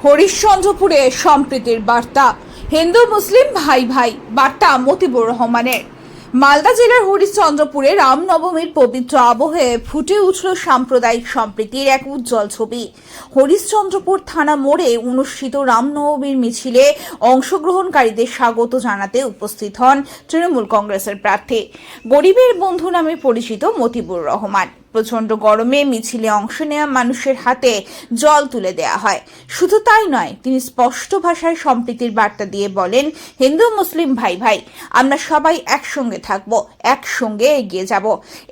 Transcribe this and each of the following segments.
হরিশ্চন্দ্রপুরে সম্প্রীতির বার্তা। হিন্দু মুসলিম ভাই ভাই বার্তা মতিবুর রহমানের। মালদা জেলার হরিশ্চন্দ্রপুরে রামনবমীর পবিত্র আবহে ফুটে উঠল সাম্প্রদায়িক সম্প্রীতির এক উজ্জ্বল ছবি। হরিশ্চন্দ্রপুর থানা মোড়ে অনুষ্ঠিত রামনবমীর মিছিলে অংশগ্রহণকারীদের স্বাগত জানাতে উপস্থিত হন তৃণমূল কংগ্রেসের প্রার্থী, গরিবের বন্ধু নামে পরিচিত মতিবুর রহমান। প্রচন্ড গরমে মিছিলে অংশ নেওয়া মানুষের হাতে জল তুলে দেওয়া হয়। শুধু তাই নয়, তিনি স্পষ্ট ভাষায় সম্প্রীতির বার্তা দিয়ে বলেন, হিন্দু মুসলিম ভাই ভাই আমরা সবাই একসঙ্গে থাকব, একসঙ্গে এগিয়ে যাব,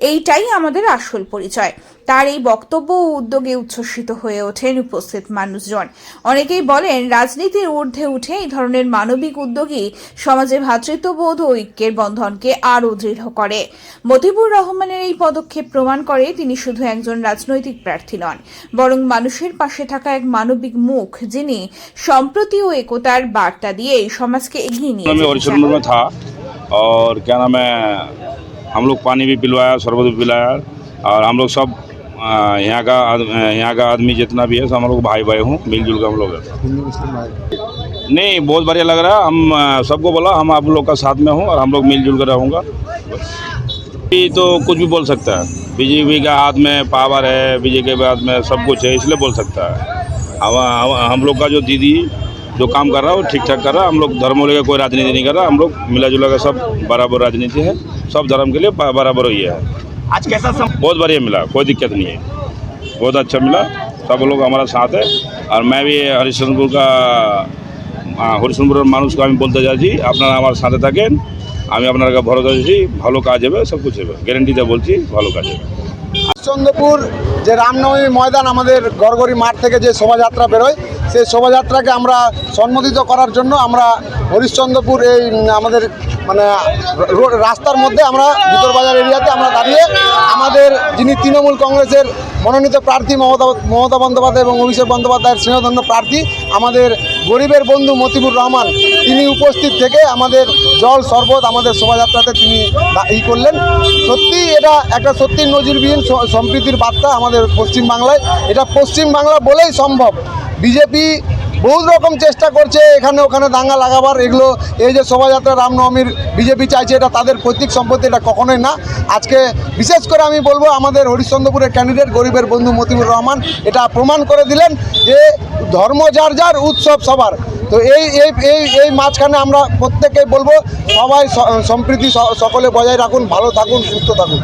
এইটাই আমাদের আসল পরিচয়। তার এই বক্তব্য ও উদ্যোগে উচ্ছ্বসিত হয়ে ওঠেন উপস্থিত মানুষজন। অনেকেই বলেন, রাজনীতির ঊর্ধ্বে উঠে এই ধরনের মানবিক উদ্যোগই সমাজে ভ্রাতৃত্ববোধ ও ঐক্যের বন্ধনকে আরও দৃঢ় করে। মতিবুর রহমানের এই পদক্ষেপ প্রমাণ করে তিনি শুধু একজন রাজনৈতিক প্রার্থী নন, বরং মানুষের পাশে থাকা এক মানবিক মুখ, যিনি সম্প্রতি ও একতার বার্তা দিয়ে এই সমাজকে এগিয়ে নিয়ে था। और क्या नाम है, हम लोग पानी भी पिलवाया, शरबत भी पिलाया, और हम लोग सब यहाँ का आदमी जितना भी है सब हम लोग भाई भाई हूँ, मिलजुल कर हम लोग नहीं बहुत बढ़िया लग रहा है। हम सबको बोला हम आप लोग का साथ में हूँ और हम लोग मिलजुल कर रहूँगा। तो कुछ भी बोल सकता है, बीजेपी के हाथ में पावर है, बीजेपी के हाथ में सब कुछ है, इसलिए बोल सकता है। हम लोग का जो दीदी जो काम कर रहा है वो ठीक ठाक कर रहा है। हम लोग धर्म लेकर कोई राजनीति नहीं कर रहा, हम लोग मिला जुला कर सब बराबर राजनीति है, सब धर्म के लिए बराबर ही है। आज कैसा बहुत बढ़िया मिला, कोई दिक्कत नहीं है, बहुत अच्छा मिला, सब लोग हमारा साथ है। और मैं भी হরিশ্চন্দ্রপুরের মানুষকে আমি বলতে চাইছি, আপনারা আমার সাথে থাকেন, আমি আপনারা ভরসা দিচ্ছি ভালো কাজ হবে, সব কিছু হবে, গ্যারেন্টিতে বলছি ভালো কাজ হবে। হরিশ্চন্দ্রপুর যে রামনবমী ময়দান, আমাদের গড়গড়ি মাঠ থেকে যে শোভাযাত্রা বেরোয়, সেই শোভাযাত্রাকে আমরা সম্বোধিত করার জন্য আমরা হরিশ্চন্দ্রপুর এই আমাদের রাস্তার মধ্যে আমরা ভিতরবাজার এরিয়াতে আমরা দাঁড়িয়ে আমাদের যিনি তৃণমূল কংগ্রেসের মনোনীত প্রার্থী মমতা বন্দ্যোপাধ্যায় এবং অভিষেক বন্দ্যোপাধ্যায়ের স্নেহধন্য প্রার্থী আমাদের গরিবের বন্ধু মতিবুর রহমান, তিনি উপস্থিত থেকে আমাদের জল শরবত আমাদের শোভাযাত্রাতে তিনি করলেন। সত্যি এটা একটা সত্যি নজিরবিহীন সম্প্রীতির বার্তা আমাদের পশ্চিমবাংলায়। এটা পশ্চিমবাংলা বলেই সম্ভব। বিজেপি বহু রকম চেষ্টা করছে এখানে ওখানে দাঙ্গা লাগাবার, এগুলো এই যে শোভাযাত্রা রামনবমীর বিজেপি চাইছে এটা তাদের পৈতৃক সম্পত্তি, এটা কখনোই না। আজকে বিশেষ করে আমি বলবো আমাদের হরিশ্চন্দ্রপুরের ক্যান্ডিডেট গরিবের বন্ধু মতিবুর রহমান এটা প্রমাণ করে দিলেন যে ধর্ম যার যার, উৎসব সবার। তো এই মাঝখানে আমরা প্রত্যেকেই বলবো সবাই সম্প্রীতি সকলে বজায় রাখুন, ভালো থাকুন, সুস্থ থাকুন।